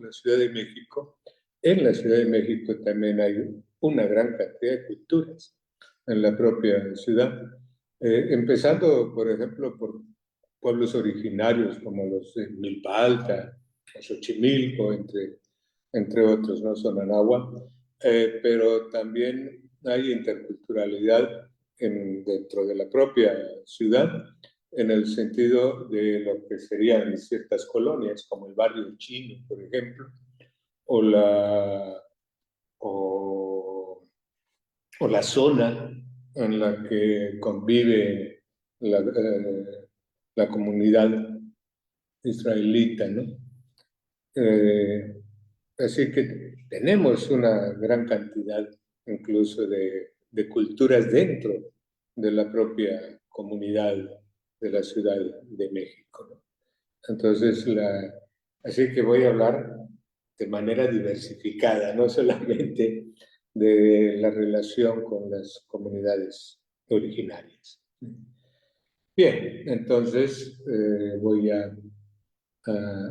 la Ciudad de México, en la Ciudad de México también hay una gran cantidad de culturas en la propia ciudad, empezando, por ejemplo, por pueblos originarios como los de Milpa Alta, Xochimilco, entre otros, ¿no? Sonanagua, pero también hay interculturalidad dentro de la propia ciudad, en el sentido de lo que serían ciertas colonias, como el barrio chino, por ejemplo, o o la zona en la que convive la comunidad israelita, ¿no? Eh, Así que tenemos una gran cantidad incluso de culturas dentro de la propia comunidad de la Ciudad de México, ¿no? Entonces, así que voy a hablar de manera diversificada, no solamente de la relación con las comunidades originarias. Bien, entonces voy a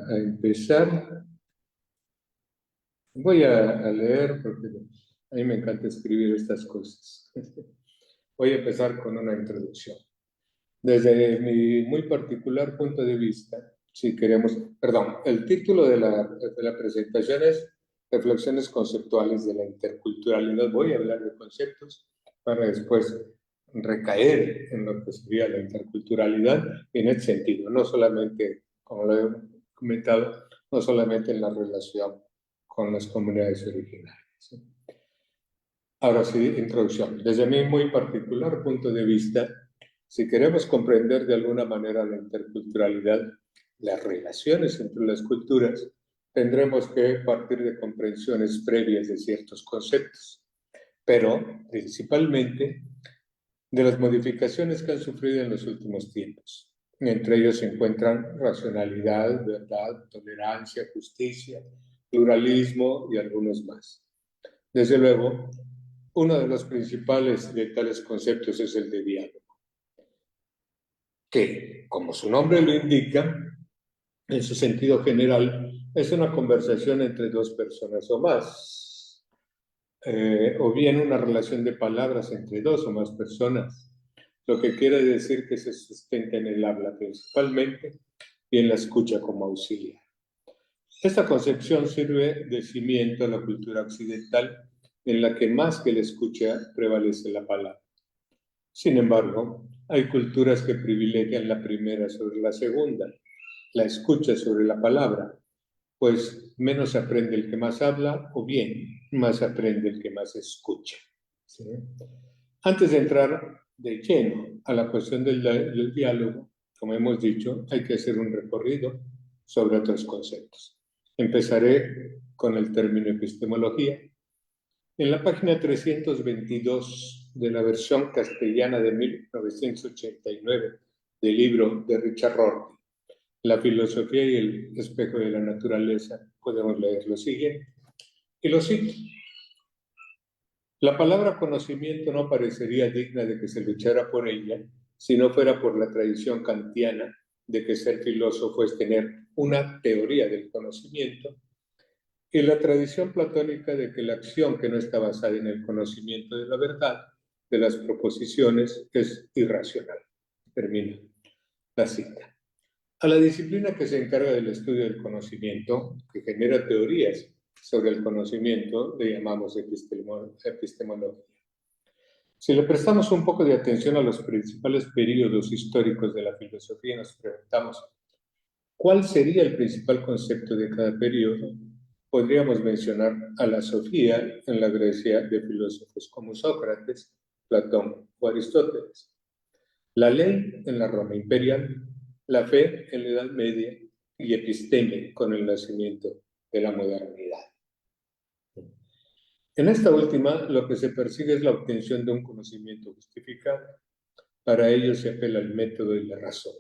empezar. Voy a leer porque a mí me encanta escribir estas cosas. Voy a empezar con una introducción. Desde mi muy particular punto de vista, si queremos, perdón, el título de la presentación es Reflexiones conceptuales de la interculturalidad. Voy a hablar de conceptos para después recaer en lo que sería la interculturalidad en ese sentido, no solamente, como lo he comentado, no solamente en la relación con las comunidades originarias. Ahora sí, introducción. Desde mi muy particular punto de vista, si queremos comprender de alguna manera la interculturalidad, las relaciones entre las culturas, tendremos que partir de comprensiones previas de ciertos conceptos, pero principalmente de las modificaciones que han sufrido en los últimos tiempos. Entre ellos se encuentran racionalidad, verdad, tolerancia, justicia, pluralismo y algunos más. Desde luego, uno de los principales de tales conceptos es el de diálogo, que, como su nombre lo indica, en su sentido general, es una conversación entre dos personas o más, o bien una relación de palabras entre dos o más personas, lo que quiere decir que se sustenta en el habla principalmente y en la escucha como auxiliar. Esta concepción sirve de cimiento a la cultura occidental, en la que más que la escucha prevalece la palabra. Sin embargo, hay culturas que privilegian la primera sobre la segunda, la escucha sobre la palabra, pues menos aprende el que más habla, o bien más aprende el que más escucha. ¿Sí? Antes de entrar de lleno a la cuestión del diálogo, como hemos dicho, hay que hacer un recorrido sobre otros conceptos. Empezaré con el término epistemología. En la página 322 de la versión castellana de 1989 del libro de Richard Rorty, La filosofía y el espejo de la naturaleza, podemos leer lo siguiente, y lo cito. La palabra conocimiento no parecería digna de que se luchara por ella si no fuera por la tradición kantiana de que ser filósofo es tener una teoría del conocimiento, y la tradición platónica de que la acción que no está basada en el conocimiento de la verdad, de las proposiciones, es irracional. Termina la cita. A la disciplina que se encarga del estudio del conocimiento, que genera teorías sobre el conocimiento, le llamamos epistemología. Si le prestamos un poco de atención a los principales periodos históricos de la filosofía y nos preguntamos ¿cuál sería el principal concepto de cada periodo? Podríamos mencionar a la sofía en la Grecia de filósofos como Sócrates, Platón o Aristóteles, la ley en la Roma imperial, la fe en la Edad Media y episteme con el nacimiento de la modernidad. En esta última, lo que se persigue es la obtención de un conocimiento justificado. Para ello se apela al método y la razón.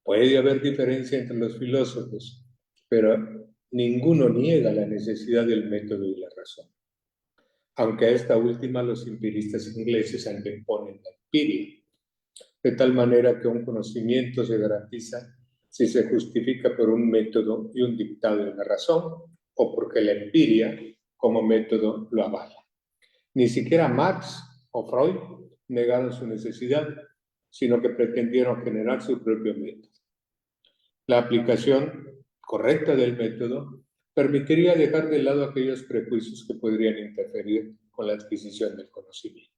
Puede haber diferencia entre los filósofos, pero ninguno niega la necesidad del método y la razón. Aunque a esta última los empiristas ingleses anteponen la empiria, de tal manera que un conocimiento se garantiza si se justifica por un método y un dictado de la razón o porque la empiria como método lo avala. Ni siquiera Marx o Freud negaron su necesidad, sino que pretendieron generar su propio método. La aplicación correcta del método permitiría dejar de lado aquellos prejuicios que podrían interferir con la adquisición del conocimiento.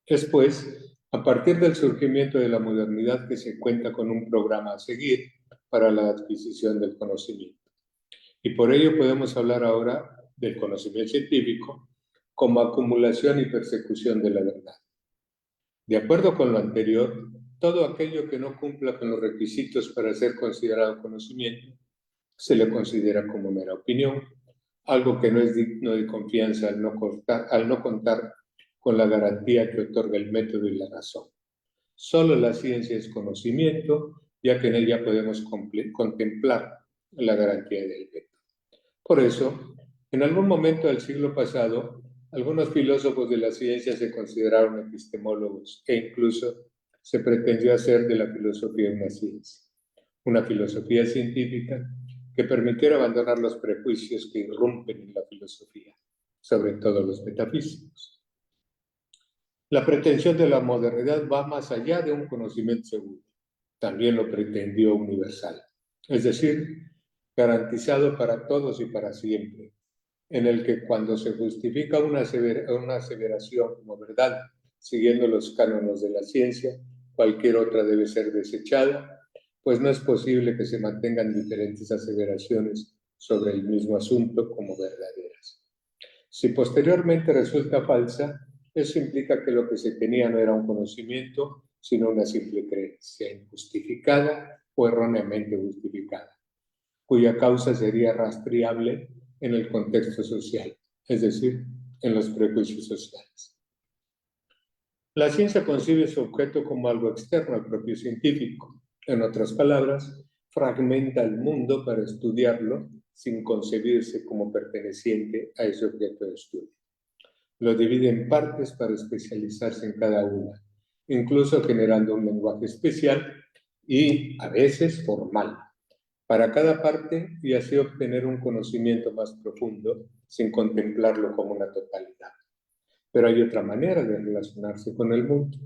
Es pues, a partir del surgimiento de la modernidad que se cuenta con un programa a seguir para la adquisición del conocimiento. Y por ello podemos hablar ahora del conocimiento científico como acumulación y persecución de la verdad. De acuerdo con lo anterior, todo aquello que no cumpla con los requisitos para ser considerado conocimiento se le considera como mera opinión, algo que no es digno de confianza al no contar con la garantía que otorga el método y la razón. Solo la ciencia es conocimiento, ya que en ella podemos contemplar la garantía del método. Por eso, en algún momento del siglo pasado, algunos filósofos de la ciencia se consideraron epistemólogos e incluso se pretendió hacer de la filosofía una filosofía científica que permitiera abandonar los prejuicios que irrumpen en la filosofía, sobre todo los metafísicos. La pretensión de la modernidad va más allá de un conocimiento seguro. También lo pretendió universal, es decir, garantizado para todos y para siempre, en el que cuando se justifica una aseveración como verdad, siguiendo los cánones de la ciencia, cualquier otra debe ser desechada, pues no es posible que se mantengan diferentes aseveraciones sobre el mismo asunto como verdaderas. Si posteriormente resulta falsa, eso implica que lo que se tenía no era un conocimiento, sino una simple creencia injustificada o erróneamente justificada, cuya causa sería rastreable en el contexto social, es decir, en los prejuicios sociales. La ciencia concibe su objeto como algo externo al propio científico. En otras palabras, fragmenta el mundo para estudiarlo sin concebirse como perteneciente a ese objeto de estudio. Lo divide en partes para especializarse en cada una, incluso generando un lenguaje especial y, a veces, formal para cada parte y así obtener un conocimiento más profundo sin contemplarlo como una totalidad. Pero hay otra manera de relacionarse con el mundo,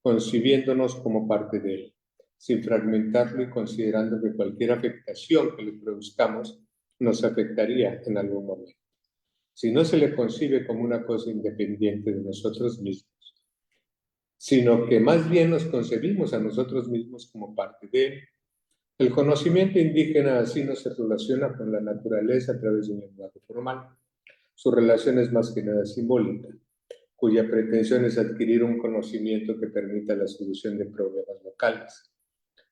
concibiéndonos como parte de él, sin fragmentarlo y considerando que cualquier afectación que le produzcamos nos afectaría en algún momento. Si no se le concibe como una cosa independiente de nosotros mismos, sino que más bien nos concebimos a nosotros mismos como parte de él. El conocimiento indígena así no se relaciona con la naturaleza a través de un lenguaje formal. Su relación es más que nada simbólica, cuya pretensión es adquirir un conocimiento que permita la solución de problemas locales,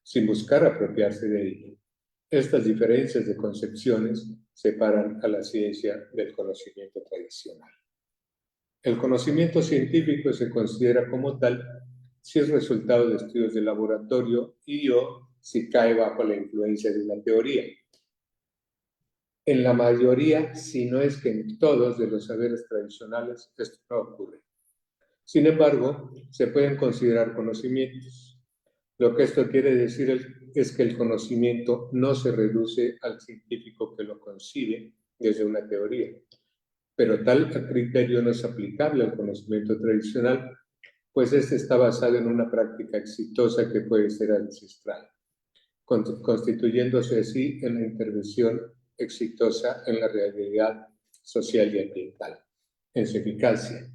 sin buscar apropiarse de ello. Estas diferencias de concepciones separan a la ciencia del conocimiento tradicional. El conocimiento científico se considera como tal si es resultado de estudios de laboratorio y o si cae bajo la influencia de una teoría. En la mayoría, si no es que en todos de los saberes tradicionales, esto no ocurre. Sin embargo, se pueden considerar conocimientos. Lo que esto quiere decir es que el conocimiento no se reduce al científico que lo concibe desde una teoría, pero tal criterio no es aplicable al conocimiento tradicional, pues este está basado en una práctica exitosa que puede ser ancestral, constituyéndose así en la intervención exitosa en la realidad social y ambiental, en su eficacia,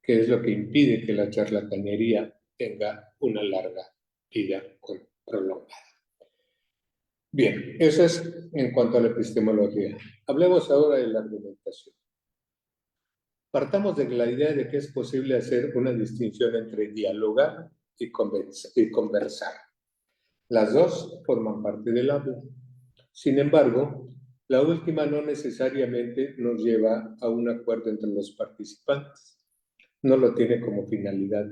que es lo que impide que la charlatanería tenga una larga vida prolongada. Bien, eso es en cuanto a la epistemología. Hablemos ahora de la argumentación. Partamos de la idea de que es posible hacer una distinción entre dialogar y conversar. Las dos forman parte del habla. Sin embargo, la última no necesariamente nos lleva a un acuerdo entre los participantes. No lo tiene como finalidad.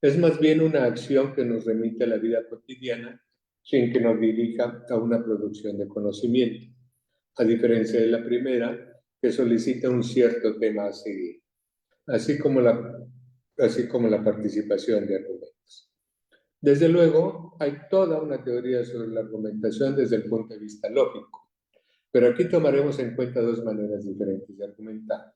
Es más bien una acción que nos remite a la vida cotidiana sin que nos dirija a una producción de conocimiento, a diferencia de la primera, que solicita un cierto tema a seguir, así como la participación de argumentos. Desde luego, hay toda una teoría sobre la argumentación desde el punto de vista lógico, pero aquí tomaremos en cuenta dos maneras diferentes de argumentar.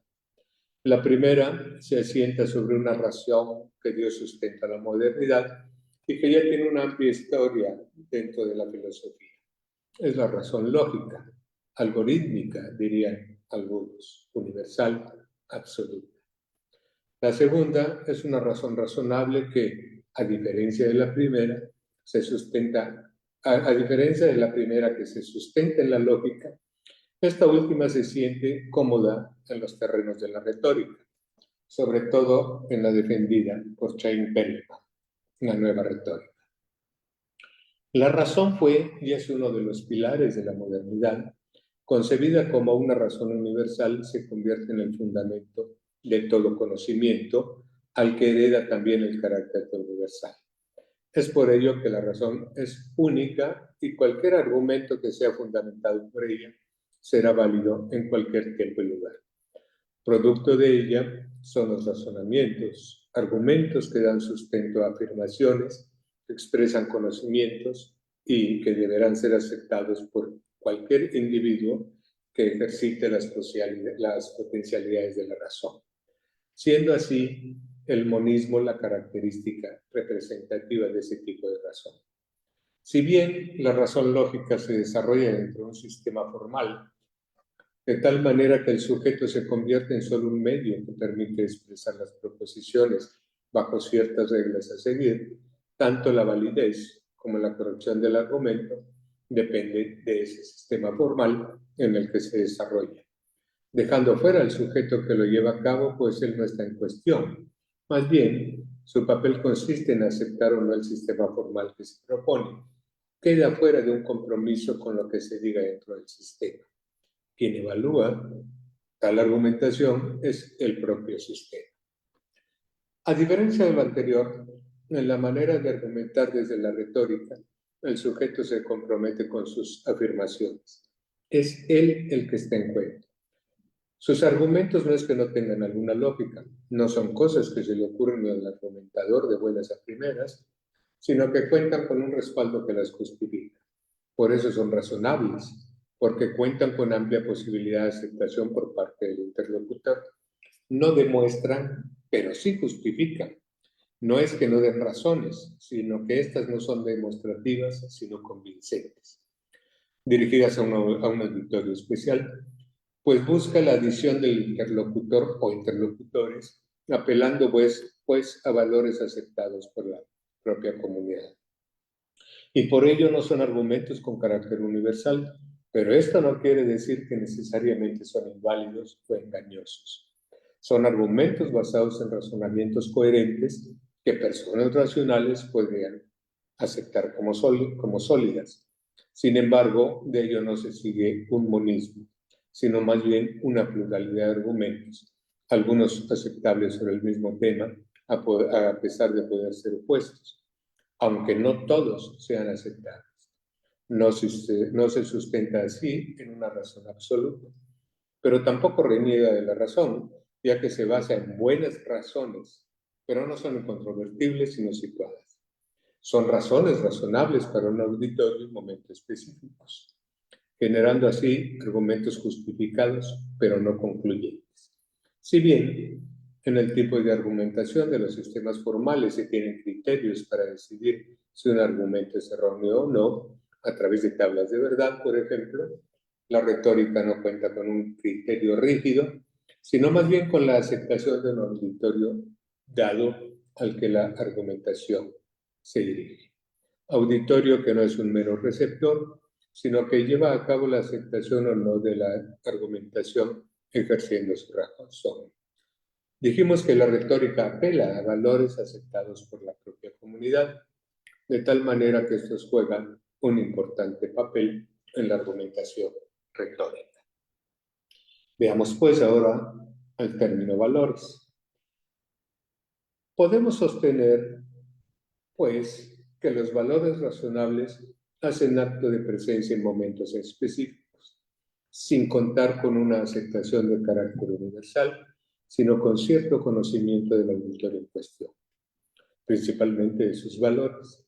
La primera se asienta sobre una razón que dio sustento a la modernidad y que ya tiene una amplia historia dentro de la filosofía. Es la razón lógica, algorítmica, dirían algunos, universal, absoluta. La segunda es una razón razonable que, a diferencia de la primera, se sustenta, a diferencia de la primera que se sustenta en la lógica, esta última se siente cómoda en los terrenos de la retórica, sobre todo en la defendida por Chaim Perlman, la nueva retórica. La razón fue y es uno de los pilares de la modernidad. Concebida como una razón universal, se convierte en el fundamento de todo conocimiento, al que hereda también el carácter universal. Es por ello que la razón es única y cualquier argumento que sea fundamentado por ella será válido en cualquier tiempo y lugar. Producto de ella son los razonamientos, argumentos que dan sustento a afirmaciones, que expresan conocimientos y que deberán ser aceptados por cualquier individuo que ejercite las potencialidades de la razón. Siendo así, el monismo la característica representativa de ese tipo de razón. Si bien la razón lógica se desarrolla dentro de un sistema formal, de tal manera que el sujeto se convierte en solo un medio que permite expresar las proposiciones bajo ciertas reglas a seguir, tanto la validez como la corrección del argumento depende de ese sistema formal en el que se desarrolla. Dejando fuera al sujeto que lo lleva a cabo, pues él no está en cuestión. Más bien, su papel consiste en aceptar o no el sistema formal que se propone. Queda fuera de un compromiso con lo que se diga dentro del sistema. Quien evalúa tal argumentación es el propio sistema. A diferencia de lo anterior, en la manera de argumentar desde la retórica, el sujeto se compromete con sus afirmaciones. Es él el que está en juego. Sus argumentos no es que no tengan alguna lógica, no son cosas que se le ocurren al argumentador de buenas a primeras, sino que cuentan con un respaldo que las justifica. Por eso son razonables, porque cuentan con amplia posibilidad de aceptación por parte del interlocutor. No demuestran, pero sí justifican. No es que no den razones, sino que estas no son demostrativas, sino convincentes. Dirigidas a un auditorio especial, pues busca la adición del interlocutor o interlocutores, apelando pues a valores aceptados por la propia comunidad. Y por ello no son argumentos con carácter universal, pero esto no quiere decir que necesariamente son inválidos o engañosos. Son argumentos basados en razonamientos coherentes que personas racionales podrían aceptar como sólidas. Sin embargo, de ello no se sigue un monismo, sino más bien una pluralidad de argumentos, algunos aceptables sobre el mismo tema, a pesar de poder ser opuestos, aunque no todos sean aceptables. No se sustenta así en una razón absoluta, pero tampoco reniega de la razón, ya que se basa en buenas razones, pero no son incontrovertibles sino situadas. Son razones razonables para un auditorio en momentos específicos, generando así argumentos justificados, pero no concluyentes. Si bien en el tipo de argumentación de los sistemas formales se tienen criterios para decidir si un argumento es erróneo o no, a través de tablas de verdad, por ejemplo, la retórica no cuenta con un criterio rígido, sino más bien con la aceptación de un auditorio dado al que la argumentación se dirige. Auditorio que no es un mero receptor, sino que lleva a cabo la aceptación o no de la argumentación ejerciendo su razón. Dijimos que la retórica apela a valores aceptados por la propia comunidad, de tal manera que estos juegan un importante papel en la argumentación retórica. Veamos pues ahora el término valores. Podemos sostener, pues, que los valores razonables hacen acto de presencia en momentos específicos, sin contar con una aceptación de carácter universal, sino con cierto conocimiento del auditorio en cuestión, principalmente de sus valores.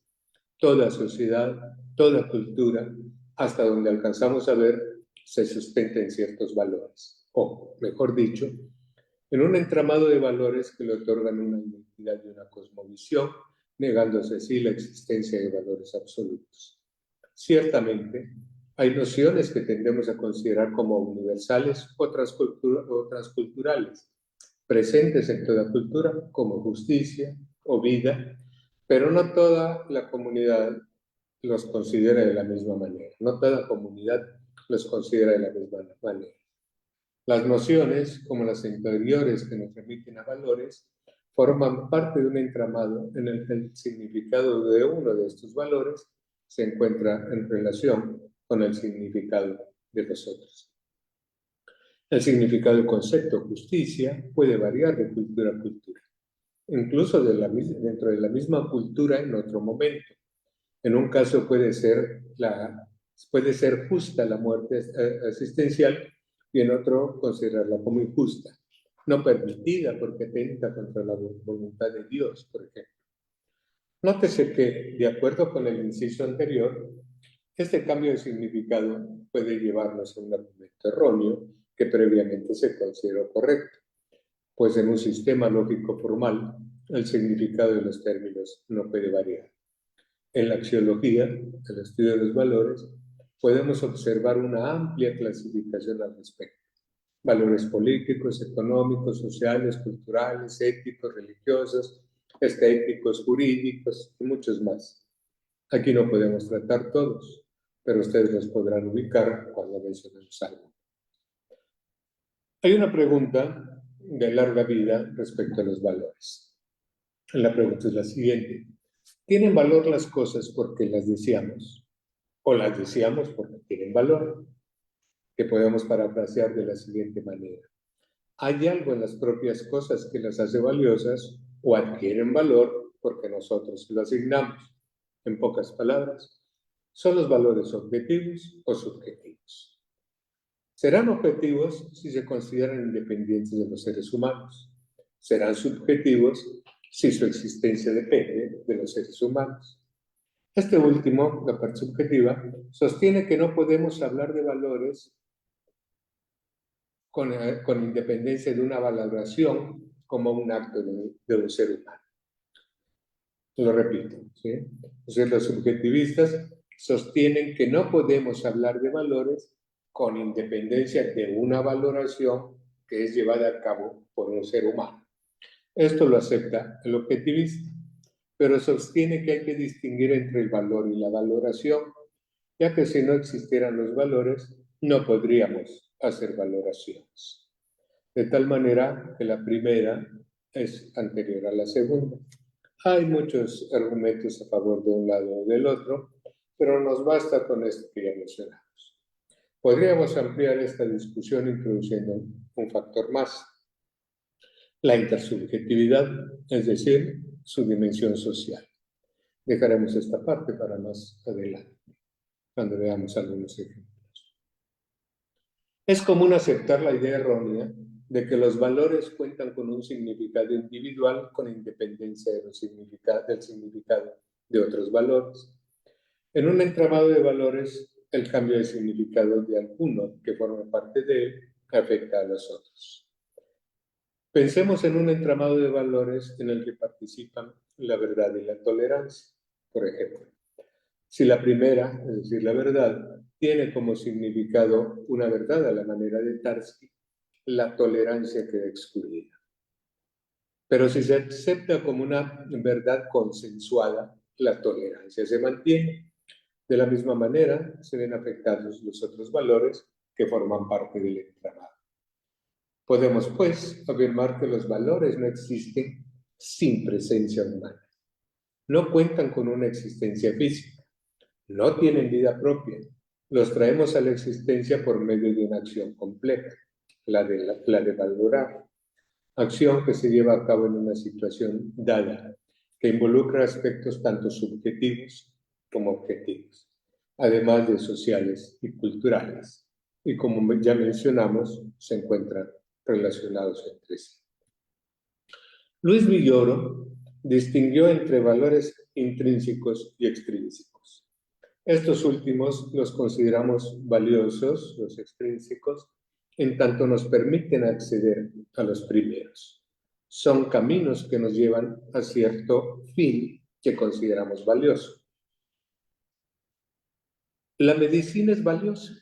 Toda sociedad, toda cultura, hasta donde alcanzamos a ver, se sustenta en ciertos valores, o, mejor dicho, en un entramado de valores que le otorgan una identidad y una cosmovisión, negándose así la existencia de valores absolutos. Ciertamente, hay nociones que tendemos a considerar como universales o transculturales, presentes en toda cultura, como justicia o vida, pero no toda la comunidad los considera de la misma manera. No toda comunidad los considera de la misma manera. Las nociones, como las anteriores que nos remiten a valores, forman parte de un entramado en el que el significado de uno de estos valores se encuentra en relación con el significado de los otros. El significado del concepto justicia puede variar de cultura a cultura, incluso dentro de la misma cultura en otro momento. En un caso puede ser justa la muerte asistencial y en otro considerarla como injusta, no permitida porque atenta contra la voluntad de Dios, por ejemplo. Nótese que, de acuerdo con el inciso anterior, este cambio de significado puede llevarnos a un argumento erróneo que previamente se consideró correcto, pues en un sistema lógico formal, el significado de los términos no puede variar. En la axiología, el estudio de los valores, podemos observar una amplia clasificación al respecto. Valores políticos, económicos, sociales, culturales, éticos, religiosos, estéticos, jurídicos y muchos más. Aquí no podemos tratar todos, pero ustedes los podrán ubicar cuando mencionemos algo. Hay una pregunta de larga vida respecto a los valores. La pregunta es la siguiente. ¿Tienen valor las cosas porque las deseamos? ¿O las deseamos porque tienen valor? Que podemos parafrasear de la siguiente manera. ¿Hay algo en las propias cosas que las hace valiosas o adquieren valor porque nosotros lo asignamos? En pocas palabras, ¿son los valores objetivos o subjetivos? Serán objetivos si se consideran independientes de los seres humanos. Serán subjetivos si su existencia depende de los seres humanos. Este último, la parte subjetiva, sostiene que no podemos hablar de valores con independencia de una valoración como un acto de un ser humano. Lo repito, ¿sí? Entonces, los subjetivistas sostienen que no podemos hablar de valores con independencia de una valoración que es llevada a cabo por un ser humano. Esto lo acepta el objetivista, pero sostiene que hay que distinguir entre el valor y la valoración, ya que si no existieran los valores, no podríamos hacer valoraciones. De tal manera que la primera es anterior a la segunda. Hay muchos argumentos a favor de un lado o del otro, pero nos basta con esto que ya mencionamos. Podríamos ampliar esta discusión introduciendo un factor más: la intersubjetividad, es decir, su dimensión social. Dejaremos esta parte para más adelante, cuando veamos algunos ejemplos. Es común aceptar la idea errónea de que los valores cuentan con un significado individual con independencia del significado de otros valores. En un entramado de valores, el cambio de significado de alguno que forma parte de él afecta a los otros. Pensemos en un entramado de valores en el que participan la verdad y la tolerancia, por ejemplo. Si la primera, es decir, la verdad, tiene como significado una verdad a la manera de Tarski, la tolerancia queda excluida. Pero si se acepta como una verdad consensuada, la tolerancia se mantiene. De la misma manera, se ven afectados los otros valores que forman parte del entramado. Podemos, pues, afirmar que los valores no existen sin presencia humana. No cuentan con una existencia física. No tienen vida propia. Los traemos a la existencia por medio de una acción compleja, la de valorar. Acción que se lleva a cabo en una situación dada, que involucra aspectos tanto subjetivos como objetivos, además de sociales y culturales, y como ya mencionamos, se encuentran relacionados entre sí. Luis Villoro distinguió entre valores intrínsecos y extrínsecos. Estos últimos los consideramos valiosos, los extrínsecos, en tanto nos permiten acceder a los primeros. Son caminos que nos llevan a cierto fin que consideramos valioso. La medicina es valiosa,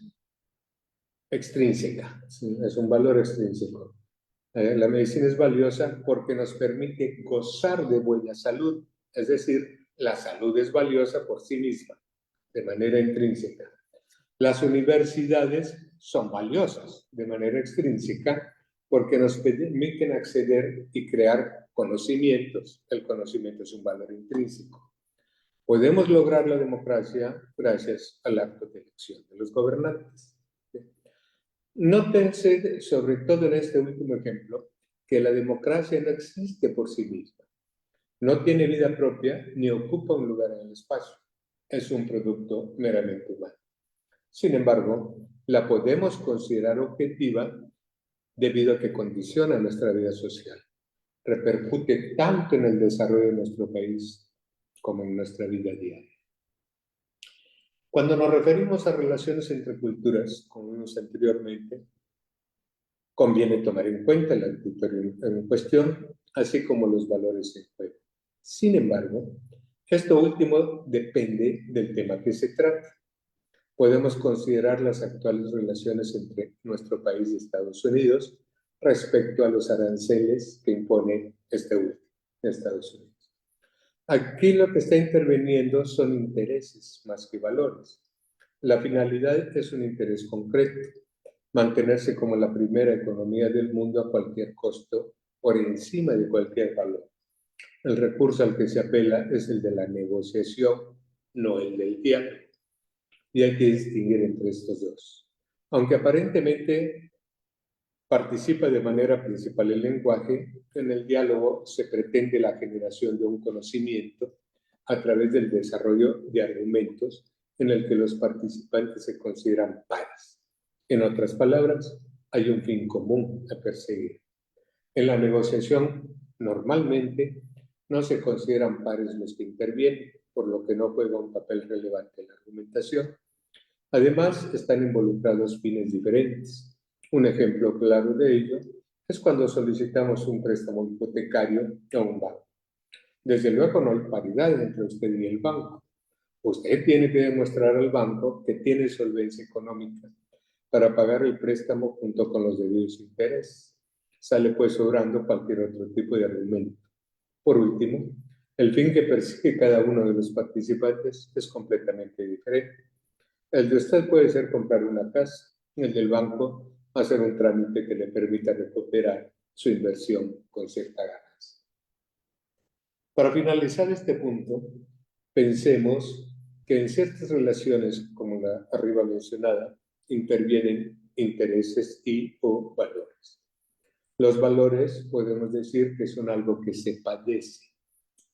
extrínseca, ¿sí? Es un valor extrínseco. La medicina es valiosa porque nos permite gozar de buena salud, es decir, la salud es valiosa por sí misma, de manera intrínseca. Las universidades son valiosas de manera extrínseca porque nos permiten acceder y crear conocimientos. El conocimiento es un valor intrínseco. Podemos lograr la democracia gracias al acto de elección de los gobernantes. Nótense, sobre todo en este último ejemplo, que la democracia no existe por sí misma. No tiene vida propia ni ocupa un lugar en el espacio. Es un producto meramente humano. Sin embargo, la podemos considerar objetiva debido a que condiciona nuestra vida social. Repercute tanto en el desarrollo de nuestro país como en nuestra vida diaria. Cuando nos referimos a relaciones entre culturas, como vimos anteriormente, conviene tomar en cuenta la cultura en cuestión, así como los valores en juego. Sin embargo, esto último depende del tema que se trata. Podemos considerar las actuales relaciones entre nuestro país y Estados Unidos respecto a los aranceles que impone este último, Estados Unidos. Aquí lo que está interviniendo son intereses más que valores. La finalidad es un interés concreto, mantenerse como la primera economía del mundo a cualquier costo, por encima de cualquier valor. El recurso al que se apela es el de la negociación, no el del diálogo. Y hay que distinguir entre estos dos. Aunque aparentemente participa de manera principal el lenguaje, en el diálogo se pretende la generación de un conocimiento a través del desarrollo de argumentos en el que los participantes se consideran pares. En otras palabras, hay un fin común a perseguir. En la negociación, normalmente, no se consideran pares los que intervienen, por lo que no juega un papel relevante en la argumentación. Además, están involucrados fines diferentes. Un ejemplo claro de ello es cuando solicitamos un préstamo hipotecario a un banco. Desde luego no hay paridad entre usted y el banco. Usted tiene que demostrar al banco que tiene solvencia económica para pagar el préstamo junto con los debidos intereses. Sale pues sobrando cualquier otro tipo de argumento. Por último, el fin que persigue cada uno de los participantes es completamente diferente. El de usted puede ser comprar una casa, el del banco hacer un trámite que le permita recuperar su inversión con cierta ganancia. Para finalizar este punto, pensemos que en ciertas relaciones, como la arriba mencionada, intervienen intereses y o valores. Los valores podemos decir que son algo que se padece.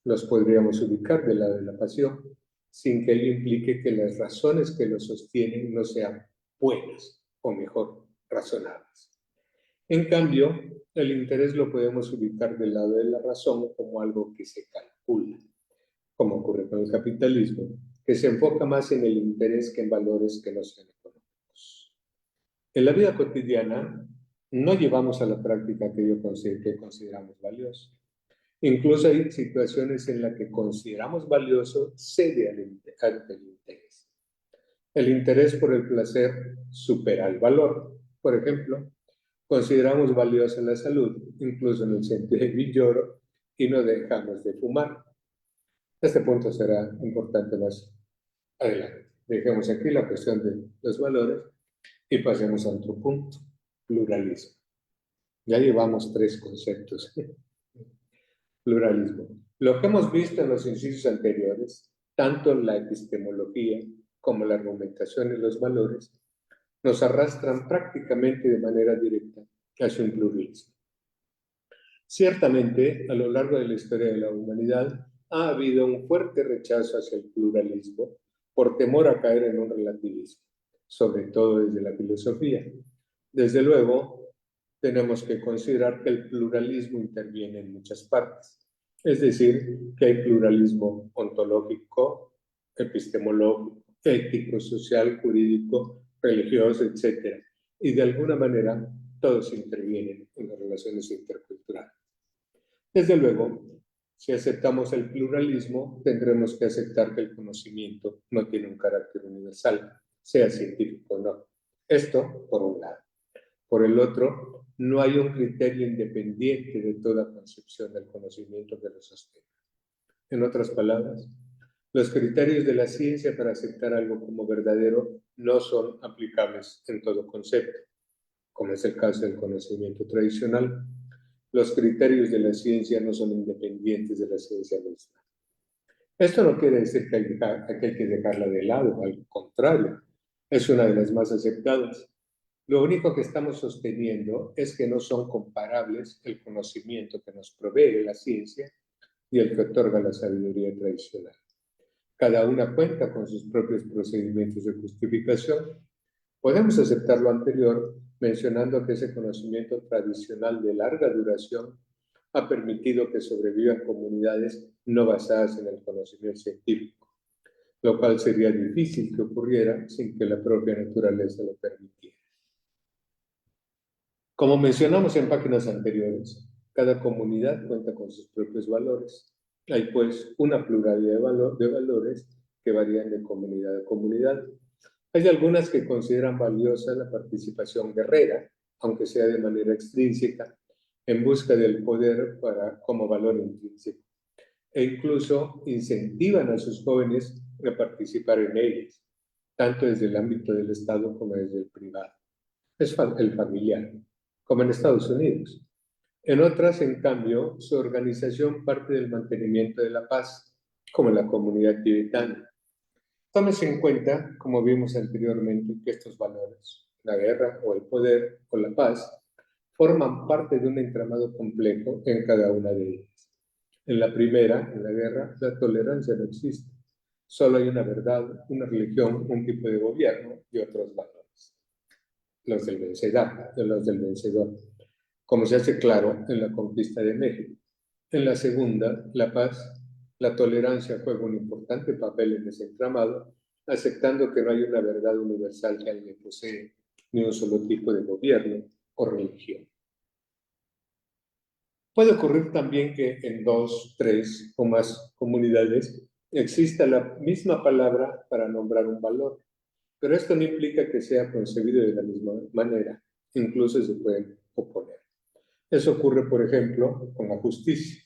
Los podríamos ubicar del lado de la pasión, sin que ello implique que las razones que los sostienen no sean buenas, o mejor, razonables. En cambio, el interés lo podemos ubicar del lado de la razón como algo que se calcula, como ocurre con el capitalismo, que se enfoca más en el interés que en valores que no sean económicos. En la vida cotidiana, no llevamos a la práctica aquello que consideramos valioso. Incluso hay situaciones en las que consideramos valioso cede ante el interés. El interés por el placer supera el valor. Por ejemplo, consideramos valiosa la salud, incluso en el sentido de villoro, y no dejamos de fumar. Este punto será importante más adelante. Dejemos aquí la cuestión de los valores y pasemos a otro punto, pluralismo. Ya llevamos 3 conceptos. Pluralismo. Lo que hemos visto en los incisos anteriores, tanto la epistemología como la argumentación y los valores, nos arrastran prácticamente de manera directa hacia un pluralismo. Ciertamente, a lo largo de la historia de la humanidad, ha habido un fuerte rechazo hacia el pluralismo por temor a caer en un relativismo, sobre todo desde la filosofía. Desde luego, tenemos que considerar que el pluralismo interviene en muchas partes. Es decir, que hay pluralismo ontológico, epistemológico, ético, social, jurídico, religioso, etc. Y de alguna manera todos intervienen en las relaciones interculturales. Desde luego, si aceptamos el pluralismo, tendremos que aceptar que el conocimiento no tiene un carácter universal, sea científico o no. Esto por un lado. Por el otro, no hay un criterio independiente de toda concepción del conocimiento que lo sostenga. En otras palabras, los criterios de la ciencia para aceptar algo como verdadero no son aplicables en todo concepto, como es el caso del conocimiento tradicional. Los criterios de la ciencia no son independientes de la ciencia misma. Esto no quiere decir que hay que dejarla de lado, al contrario, es una de las más aceptadas. Lo único que estamos sosteniendo es que no son comparables el conocimiento que nos provee la ciencia y el que otorga la sabiduría tradicional. Cada una cuenta con sus propios procedimientos de justificación. Podemos aceptar lo anterior mencionando que ese conocimiento tradicional de larga duración ha permitido que sobrevivan comunidades no basadas en el conocimiento científico, lo cual sería difícil que ocurriera sin que la propia naturaleza lo permitiera. Como mencionamos en páginas anteriores, cada comunidad cuenta con sus propios valores. Hay pues una pluralidad de valores que varían de comunidad a comunidad. Hay algunas que consideran valiosa la participación guerrera, aunque sea de manera extrínseca, en busca del poder como valor intrínseco, e incluso incentivan a sus jóvenes a participar en ellas, tanto desde el ámbito del Estado como desde el privado. Es el familiar, como en Estados Unidos. En otras, en cambio, su organización parte del mantenimiento de la paz, como en la comunidad tibetana. Tómese en cuenta, como vimos anteriormente, que estos valores, la guerra o el poder o la paz, forman parte de un entramado complejo en cada una de ellas. En la primera, en la guerra, la tolerancia no existe. Solo hay una verdad, una religión, un tipo de gobierno y otros valores. Los del vencedor, como se hace claro en la conquista de México. En la segunda, la paz, la tolerancia juega un importante papel en ese entramado, aceptando que no hay una verdad universal que alguien posee, ni un solo tipo de gobierno o religión. Puede ocurrir también que en 2, 3 o más comunidades exista la misma palabra para nombrar un valor, pero esto no implica que sea concebido de la misma manera, incluso se pueden oponer. Eso ocurre, por ejemplo, con la justicia,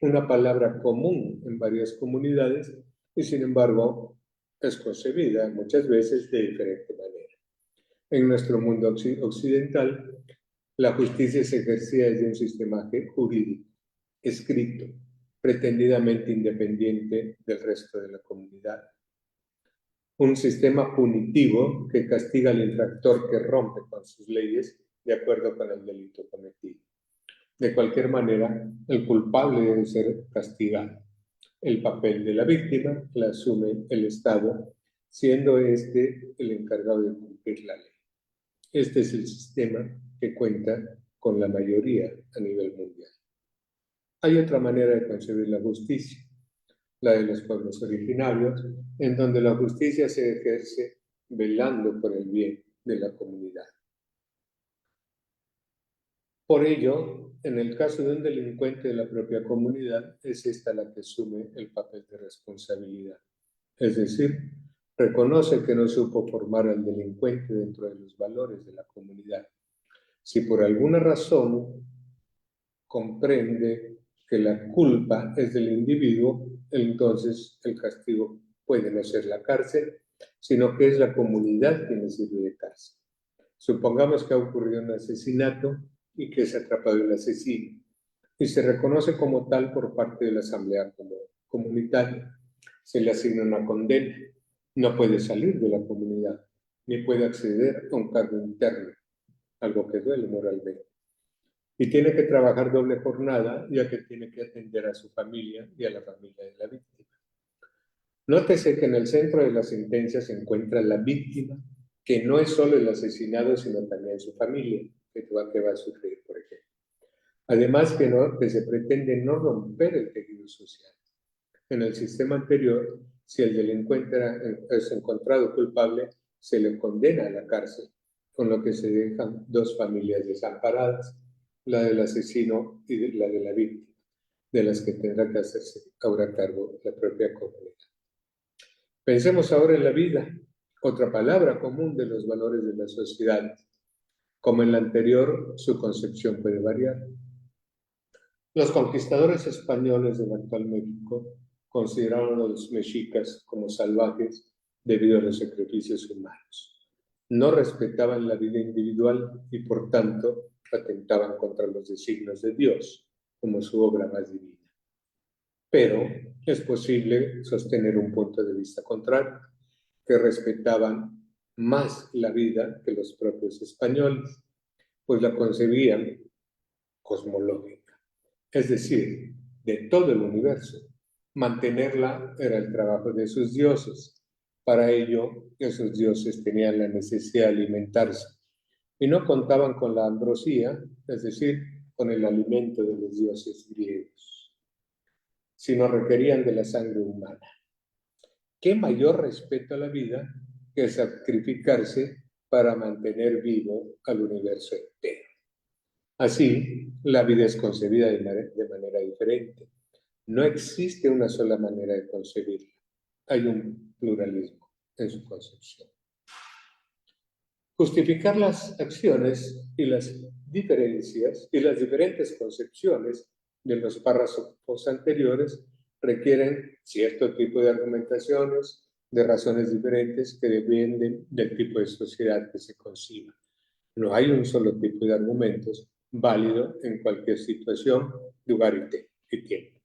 una palabra común en varias comunidades y, sin embargo, es concebida muchas veces de diferente manera. En nuestro mundo occidental, la justicia se ejercía desde un sistema jurídico, escrito, pretendidamente independiente del resto de la comunidad. Un sistema punitivo que castiga al infractor que rompe con sus leyes de acuerdo con el delito cometido. De cualquier manera, el culpable debe ser castigado. El papel de la víctima la asume el Estado, siendo este el encargado de cumplir la ley. Este es el sistema que cuenta con la mayoría a nivel mundial. Hay otra manera de concebir la justicia, la de los pueblos originarios, en donde la justicia se ejerce velando por el bien de la comunidad. Por ello, en el caso de un delincuente de la propia comunidad, es esta la que asume el papel de responsabilidad. Es decir, reconoce que no supo formar al delincuente dentro de los valores de la comunidad. Si por alguna razón comprende que la culpa es del individuo, entonces el castigo puede no ser la cárcel, sino que es la comunidad quien le sirve de cárcel. Supongamos que ha ocurrido un asesinato y que es atrapado el asesino, y se reconoce como tal por parte de la asamblea comunitaria. Se le asigna una condena. No puede salir de la comunidad, ni puede acceder a un cargo interno, algo que duele moralmente. Y tiene que trabajar doble jornada, ya que tiene que atender a su familia y a la familia de la víctima. Nótese que en el centro de la sentencia se encuentra la víctima, que no es solo el asesinado, sino también su familia, que va a sufrir, por ejemplo. Además que se pretende no romper el tejido castigo social. En el sistema anterior, si el delincuente es encontrado culpable, se le condena a la cárcel, con lo que se dejan dos familias desamparadas, la del asesino y la de la víctima, de las que tendrá que hacerse ahora cargo la propia comunidad. Pensemos ahora en la vida, otra palabra común de los valores de la sociedad. Como en la anterior, su concepción puede variar. Los conquistadores españoles del actual México consideraron a los mexicas como salvajes debido a los sacrificios humanos. No respetaban la vida individual y, por tanto, atentaban contra los designios de Dios como su obra más divina. Pero es posible sostener un punto de vista contrario, que respetaban más la vida que los propios españoles, pues la concebían cosmológica, es decir, de todo el universo. Mantenerla era el trabajo de sus dioses. Para ello, esos dioses tenían la necesidad de alimentarse y no contaban con la ambrosía, es decir, con el alimento de los dioses griegos, sino requerían de la sangre humana. ¿Qué mayor respeto a la vida que sacrificarse para mantener vivo al universo entero? Así, la vida es concebida de manera diferente. No existe una sola manera de concebirla. Hay un pluralismo en su concepción. Justificar las acciones y las diferencias y las diferentes concepciones de los párrafos anteriores requieren cierto tipo de argumentaciones, de razones diferentes que dependen del tipo de sociedad que se conciba. No hay un solo tipo de argumentos válido en cualquier situación, lugar y tiempo.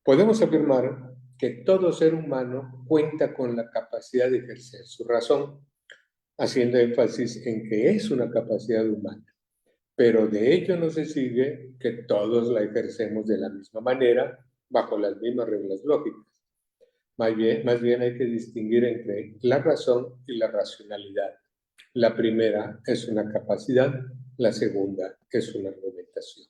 Podemos afirmar que todo ser humano cuenta con la capacidad de ejercer su razón, haciendo énfasis en que es una capacidad humana, pero de ello no se sigue que todos la ejercemos de la misma manera, bajo las mismas reglas lógicas. Más bien hay que distinguir entre la razón y la racionalidad. La primera es una capacidad, la segunda es una argumentación.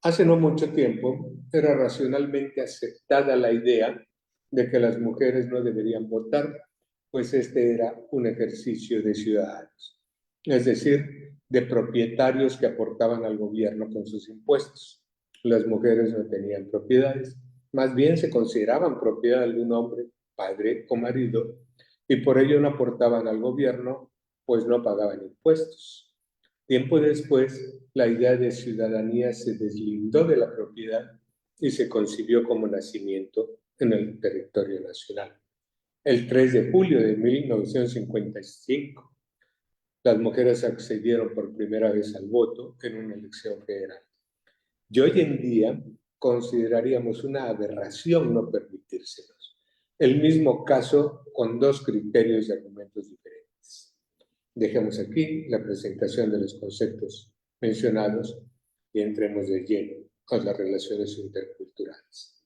Hace no mucho tiempo era racionalmente aceptada la idea de que las mujeres no deberían votar, pues este era un ejercicio de ciudadanos, es decir, de propietarios que aportaban al gobierno con sus impuestos. Las mujeres no tenían propiedades, más bien se consideraban propiedad de algún hombre, padre o marido, y por ello no aportaban al gobierno, pues no pagaban impuestos. Tiempo después, la idea de ciudadanía se deslindó de la propiedad y se concibió como nacimiento en el territorio nacional. El 3 de julio de 1955, las mujeres accedieron por primera vez al voto en una elección federal. Y hoy en día consideraríamos una aberración no permitírselos. El mismo caso con dos criterios y argumentos diferentes. Dejemos aquí la presentación de los conceptos mencionados y entremos de lleno a las relaciones interculturales.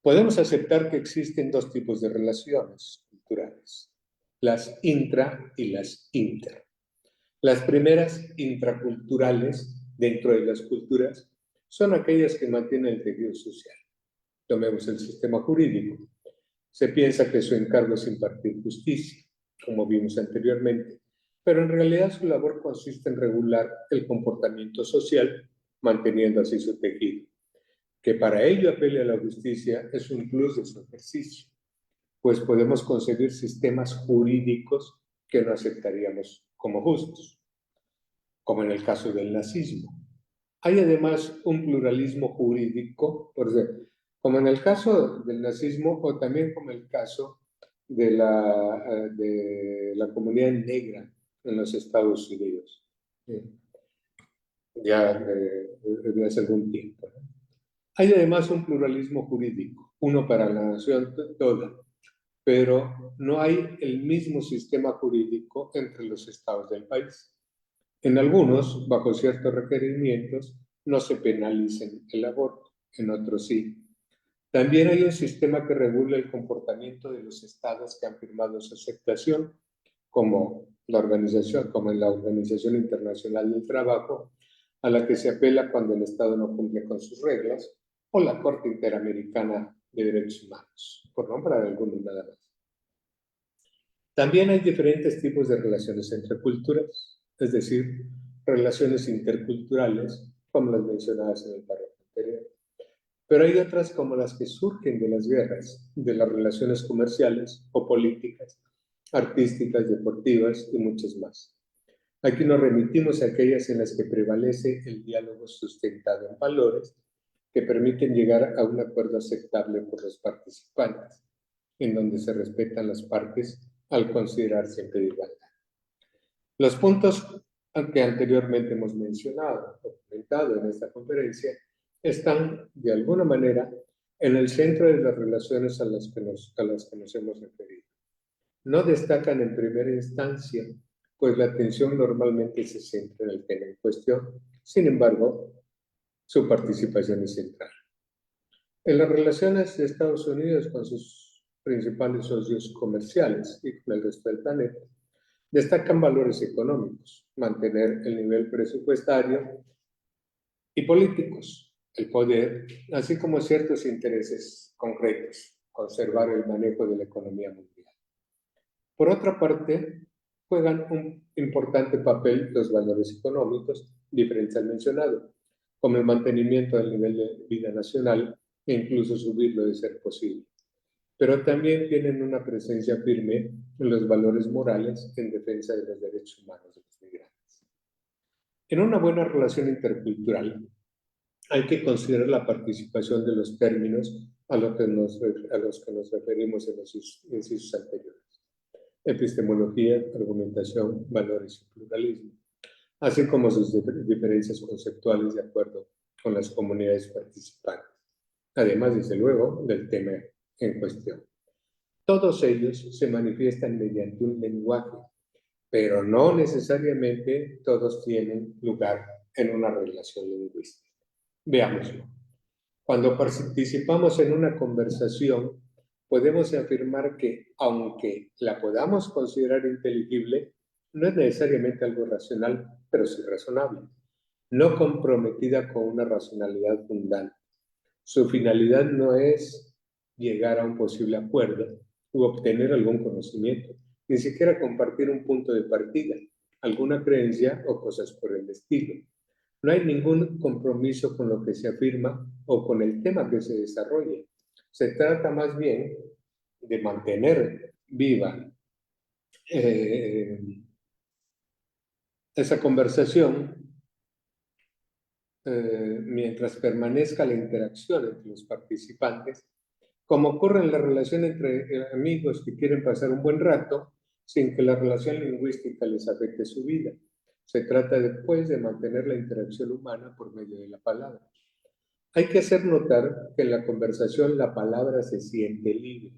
Podemos aceptar que existen dos tipos de relaciones culturales, las intra y las inter. Las primeras, intraculturales, dentro de las culturas, son aquellas que mantienen el tejido social. Tomemos el sistema jurídico. Se piensa que su encargo es impartir justicia, como vimos anteriormente, pero en realidad su labor consiste en regular el comportamiento social, manteniendo así su tejido. Que para ello apele a la justicia es un plus de su ejercicio, pues podemos concebir sistemas jurídicos que no aceptaríamos como justos, como en el caso del nazismo. Hay además un pluralismo jurídico, por ejemplo, como en el caso del nazismo o también como el caso de la comunidad negra en los Estados Unidos, ya de hace algún tiempo. Hay además un pluralismo jurídico, uno para la nación toda, pero no hay el mismo sistema jurídico entre los estados del país. En algunos, bajo ciertos requerimientos, no se penaliza el aborto, en otros sí. También hay un sistema que regula el comportamiento de los estados que han firmado su aceptación, como en la Organización Internacional del Trabajo, a la que se apela cuando el Estado no cumple con sus reglas, o la Corte Interamericana de Derechos Humanos, por nombrar algunos nada más. También hay diferentes tipos de relaciones entre culturas, es decir, relaciones interculturales, como las mencionadas en el párrafo anterior. Pero hay otras como las que surgen de las guerras, de las relaciones comerciales o políticas, artísticas, deportivas y muchas más. Aquí nos remitimos a aquellas en las que prevalece el diálogo sustentado en valores que permiten llegar a un acuerdo aceptable por los participantes, en donde se respetan las partes al considerar siempre de igualdad. Los puntos que anteriormente hemos mencionado o comentado en esta conferencia están, de alguna manera, en el centro de las relaciones a las que nos hemos referido. No destacan en primera instancia, pues la atención normalmente se centra en el tema en cuestión. Sin embargo, su participación es central. En las relaciones de Estados Unidos con sus principales socios comerciales y con el resto del planeta, destacan valores económicos, mantener el nivel presupuestario y políticos, el poder, así como ciertos intereses concretos, conservar el manejo de la economía mundial. Por otra parte, juegan un importante papel los valores económicos, diferentes al mencionado, como el mantenimiento del nivel de vida nacional e incluso subirlo de ser posible. Pero también tienen una presencia firme en los valores morales en defensa de los derechos humanos de los migrantes. En una buena relación intercultural hay que considerar la participación de los términos a los que nos referimos en los incisos anteriores: epistemología, argumentación, valores y pluralismo, así como sus diferencias conceptuales de acuerdo con las comunidades participantes, además, desde luego, del tema en cuestión. Todos ellos se manifiestan mediante un lenguaje, pero no necesariamente todos tienen lugar en una relación lingüística. Veámoslo. Cuando participamos en una conversación, podemos afirmar que, aunque la podamos considerar inteligible, no es necesariamente algo racional, pero sí razonable, no comprometida con una racionalidad fundante. Su finalidad no es llegar a un posible acuerdo u obtener algún conocimiento, ni siquiera compartir un punto de partida, alguna creencia o cosas por el estilo. No hay ningún compromiso con lo que se afirma o con el tema que se desarrolla. Se trata más bien de mantener viva esa conversación mientras permanezca la interacción entre los participantes, como ocurre en la relación entre amigos que quieren pasar un buen rato sin que la relación lingüística les afecte su vida. Se trata después de mantener la interacción humana por medio de la palabra. Hay que hacer notar que en la conversación la palabra se siente libre.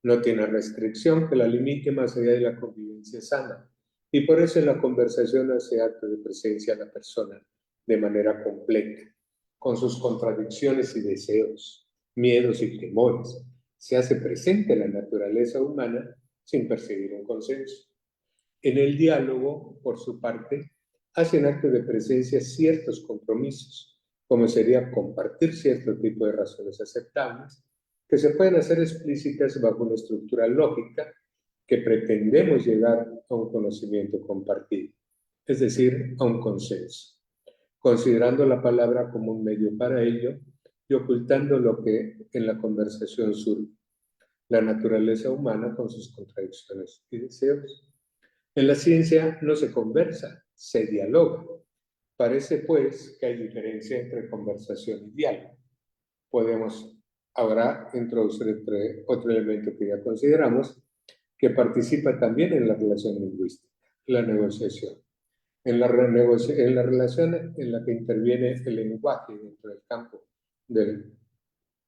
No tiene restricción que la limite más allá de la convivencia sana. Y por eso en la conversación hace acto de presencia a la persona de manera completa, con sus contradicciones y deseos, miedos y temores. Se hace presente la naturaleza humana sin perseguir un consenso. En el diálogo, por su parte, hacen acto de presencia ciertos compromisos, como sería compartir cierto tipo de razones aceptables, que se pueden hacer explícitas bajo una estructura lógica que pretendemos llegar a un conocimiento compartido, es decir, a un consenso, considerando la palabra como un medio para ello y ocultando lo que en la conversación surge, la naturaleza humana con sus contradicciones y deseos. En la ciencia no se conversa, se dialoga. Parece, pues, que hay diferencia entre conversación y diálogo. Podemos ahora introducir otro elemento que ya consideramos, que participa también en la relación lingüística, la negociación. En la relación en la que interviene el lenguaje dentro del campo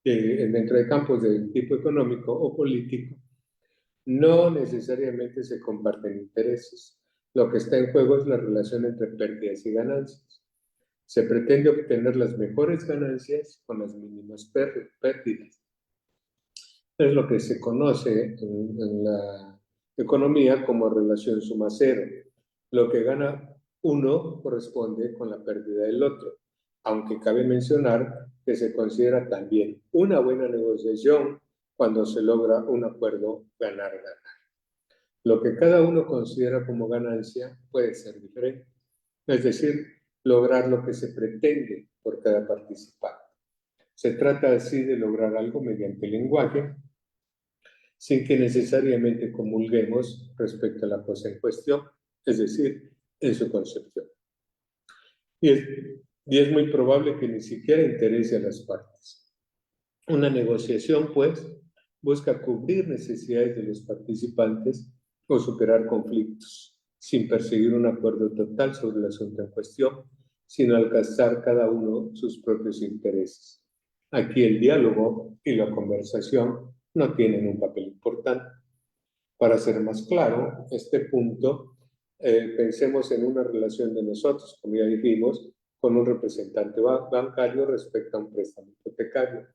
dentro de campos del tipo económico o político, no necesariamente se comparten intereses. Lo que está en juego es la relación entre pérdidas y ganancias. Se pretende obtener las mejores ganancias con las mínimas pérdidas. Es lo que se conoce en la economía como relación suma cero. Lo que gana uno corresponde con la pérdida del otro, aunque cabe mencionar que se considera también una buena negociación cuando se logra un acuerdo ganar-ganar. Lo que cada uno considera como ganancia puede ser diferente, es decir, lograr lo que se pretende por cada participante. Se trata así de lograr algo mediante el lenguaje, sin que necesariamente comulguemos respecto a la cosa en cuestión, es decir, en su concepción. Y es muy probable que ni siquiera interese a las partes. Una negociación, pues, busca cubrir necesidades de los participantes o superar conflictos, sin perseguir un acuerdo total sobre el asunto en cuestión, sino alcanzar cada uno sus propios intereses. Aquí el diálogo y la conversación no tienen un papel importante. Para ser más claro este punto, pensemos en una relación de nosotros, como ya dijimos, con un representante bancario respecto a un préstamo hipotecario.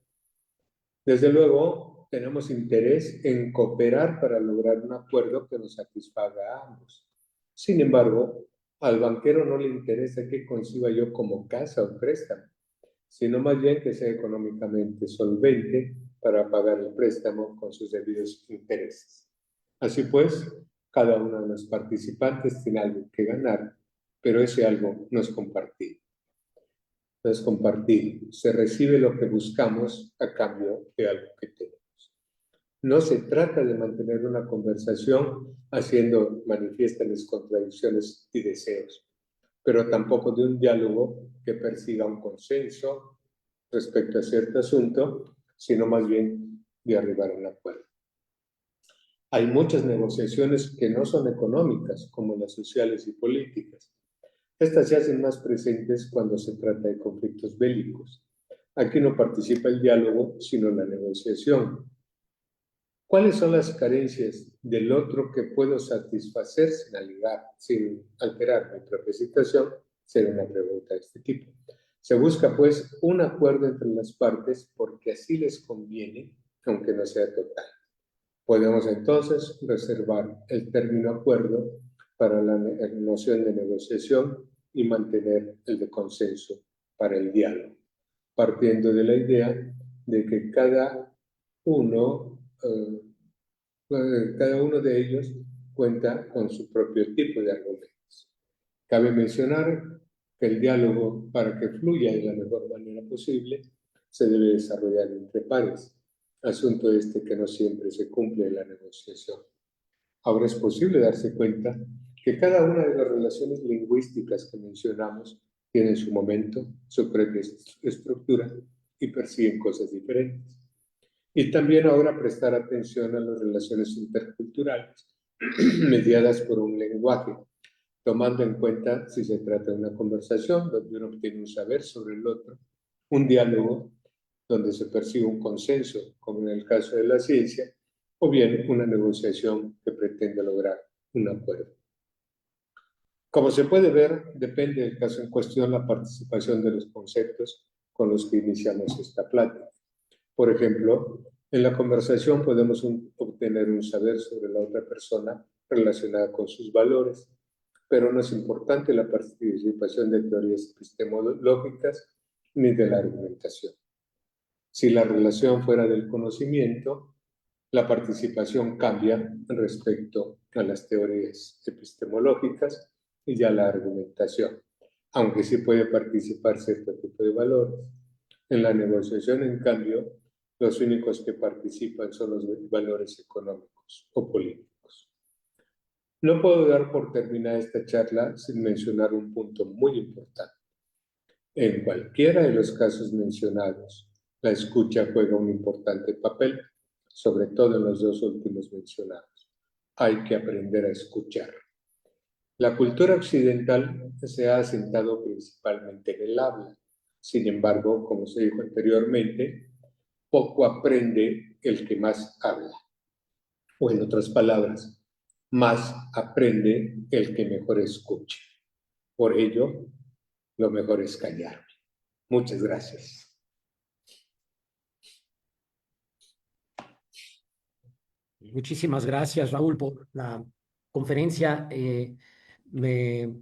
Desde luego, tenemos interés en cooperar para lograr un acuerdo que nos satisfaga a ambos. Sin embargo, al banquero no le interesa que conciba yo como casa o préstamo, sino más bien que sea económicamente solvente para pagar el préstamo con sus debidos intereses. Así pues, cada uno de los participantes tiene algo que ganar, pero ese algo no es compartido. No es compartido. Se recibe lo que buscamos a cambio de algo que tenemos. No se trata de mantener una conversación haciendo manifiestas las contradicciones y deseos, pero tampoco de un diálogo que persiga un consenso respecto a cierto asunto, sino más bien de arribar a un acuerdo. Hay muchas negociaciones que no son económicas, como las sociales y políticas. Estas se hacen más presentes cuando se trata de conflictos bélicos. Aquí no participa el diálogo, sino la negociación. ¿Cuáles son las carencias del otro que puedo satisfacer sin alterar mi propia situación? Será una pregunta de este tipo. Se busca, pues, un acuerdo entre las partes porque así les conviene, aunque no sea total. Podemos entonces reservar el término acuerdo para la noción de negociación y mantener el de consenso para el diálogo, partiendo de la idea de que cada uno de ellos cuenta con su propio tipo de argumentos. Cabe mencionar que el diálogo, para que fluya de la mejor manera posible, se debe desarrollar entre pares, asunto este que no siempre se cumple en la negociación. Ahora es posible darse cuenta que cada una de las relaciones lingüísticas que mencionamos tiene su momento, su propia estructura y persiguen cosas diferentes. Y también ahora prestar atención a las relaciones interculturales mediadas por un lenguaje, tomando en cuenta si se trata de una conversación donde uno obtiene un saber sobre el otro, un diálogo donde se persigue un consenso, como en el caso de la ciencia, o bien una negociación que pretende lograr un acuerdo. Como se puede ver, depende del caso en cuestión la participación de los conceptos con los que iniciamos esta plática. Por ejemplo, en la conversación podemos obtener un saber sobre la otra persona relacionada con sus valores, pero no es importante la participación de teorías epistemológicas ni de la argumentación. Si la relación fuera del conocimiento, la participación cambia respecto a las teorías epistemológicas y ya la argumentación, aunque sí puede participar cierto tipo de valores. En la negociación, en cambio, los únicos que participan son los valores económicos o políticos. No puedo dar por terminada esta charla sin mencionar un punto muy importante. En cualquiera de los casos mencionados, la escucha juega un importante papel, sobre todo en los dos últimos mencionados. Hay que aprender a escuchar. La cultura occidental se ha asentado principalmente en el habla. Sin embargo, como se dijo anteriormente, poco aprende el que más habla. O en otras palabras, más aprende el que mejor escucha. Por ello, lo mejor es callarme. Muchas gracias. Muchísimas gracias, Raúl, por la conferencia. Me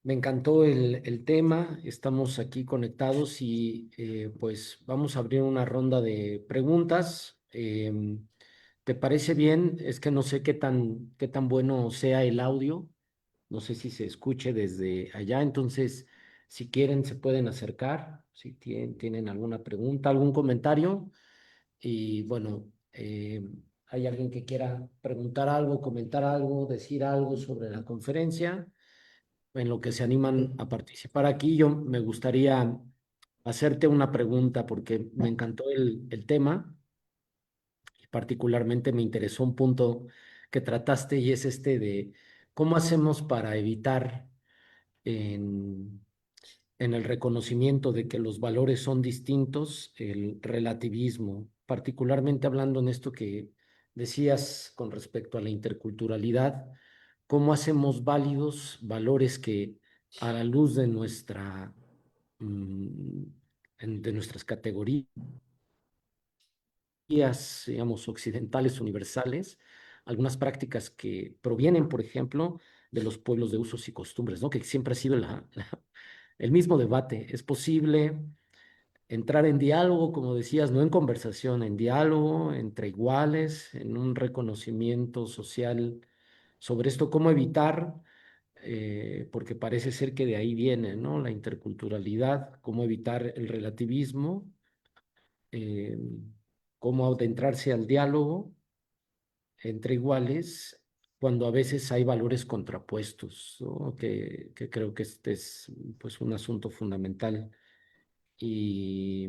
Me encantó el tema, estamos aquí conectados y pues vamos a abrir una ronda de preguntas. ¿Te parece bien? Es que no sé qué tan bueno sea el audio, no sé si se escuche desde allá, entonces si quieren se pueden acercar, si tienen alguna pregunta, algún comentario y bueno, hay alguien que quiera preguntar algo, comentar algo, decir algo sobre la conferencia en lo que se animan a participar aquí. Yo me gustaría hacerte una pregunta porque me encantó el tema y particularmente me interesó un punto que trataste y es este de cómo hacemos para evitar en, en el reconocimiento de que los valores son distintos, el relativismo, particularmente hablando en esto que decías con respecto a la interculturalidad, cómo hacemos válidos valores que a la luz de mm, de nuestras categorías, digamos, occidentales, universales, algunas prácticas que provienen, por ejemplo, de los pueblos de usos y costumbres, ¿no? Que siempre ha sido el mismo debate. ¿Es posible entrar en diálogo, como decías, no en conversación, en diálogo entre iguales, en un reconocimiento social sobre esto, cómo evitar, porque parece ser que de ahí viene, ¿no? La interculturalidad, cómo evitar el relativismo, eh, cómo adentrarse al diálogo entre iguales cuando a veces hay valores contrapuestos, ¿no? Que creo que este es pues un asunto fundamental y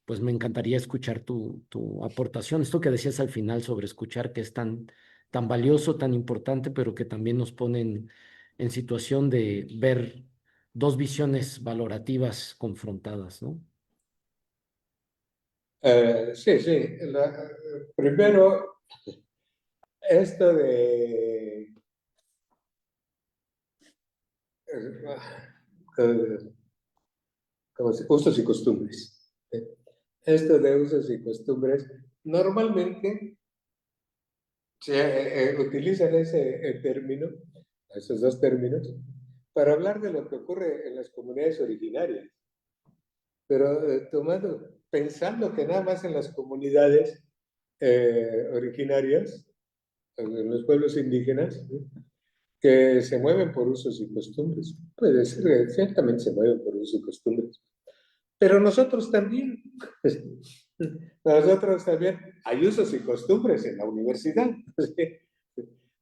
pues me encantaría escuchar tu aportación. Esto que decías al final sobre escuchar que es tan valioso, tan importante, pero que también nos pone en situación de ver dos visiones valorativas confrontadas, ¿no? Sí, sí. Primero, esto de eh, usos y costumbres. Esto de usos y costumbres, normalmente se utilizan ese término, esos dos términos, para hablar de lo que ocurre en las comunidades originarias. Pero pensando que nada más en las comunidades originarias, en los pueblos indígenas, ¿no? Que se mueven por usos y costumbres. Puede ser, ciertamente se mueven por usos y costumbres. Pero nosotros también, nosotros también, hay usos y costumbres en la universidad,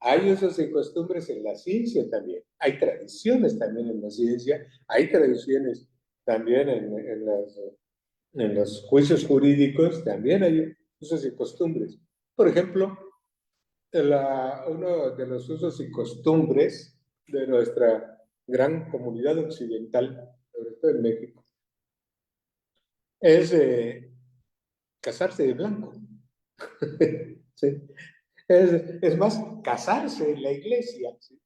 hay usos y costumbres en la ciencia también, hay tradiciones también en la ciencia, hay tradiciones también en los juicios jurídicos, también hay usos y costumbres. Por ejemplo, uno de los usos y costumbres de nuestra gran comunidad occidental, sobre todo en México, es casarse de blanco. ¿Sí? Es más, casarse en la iglesia. ¿Sí?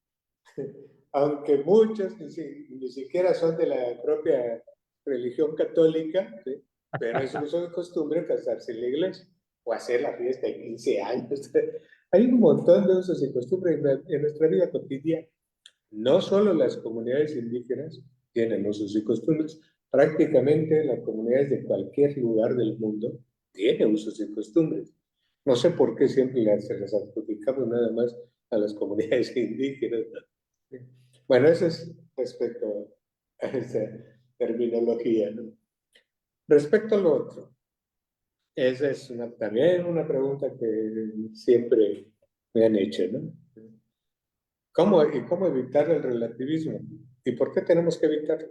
Aunque muchos ni siquiera son de la propia religión católica, ¿sí? Pero es uso de costumbre casarse en la iglesia o hacer la fiesta de 15 años. Hay un montón de usos y costumbres en nuestra vida cotidiana. No solo las comunidades indígenas tienen usos y costumbres, prácticamente las comunidades de cualquier lugar del mundo tienen usos y costumbres. No sé por qué siempre se las adjudicamos nada más a las comunidades indígenas. Bueno, eso es respecto a esa terminología, ¿no? Respecto a lo otro, esa es también una pregunta que siempre me han hecho, ¿no? ¿Cómo evitar el relativismo? ¿Y por qué tenemos que evitarlo?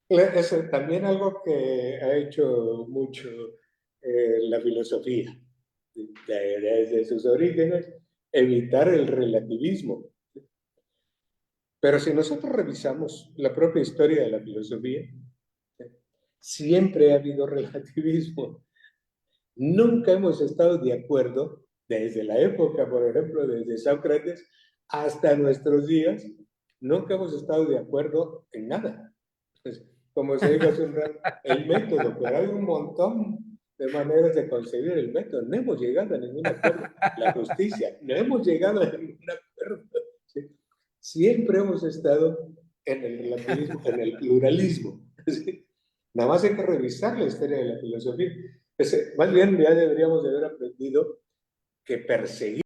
Es también algo que ha hecho mucho la filosofía, desde sus orígenes, evitar el relativismo. Pero si nosotros revisamos la propia historia de la filosofía, siempre ha habido relativismo. Nunca hemos estado de acuerdo, desde la época, por ejemplo, desde Sócrates hasta nuestros días, nunca hemos estado de acuerdo en nada. Pues, como se dijo hace un rato, el método, pero hay un montón de maneras de concebir el método. No hemos llegado a ningún acuerdo. La justicia, no hemos llegado a ningún acuerdo. ¿Sí? siempre hemos estado en el relativismo, en el pluralismo. ¿Sí? Nada más hay que revisar la historia de la filosofía. Más bien ya deberíamos de haber aprendido que perseguir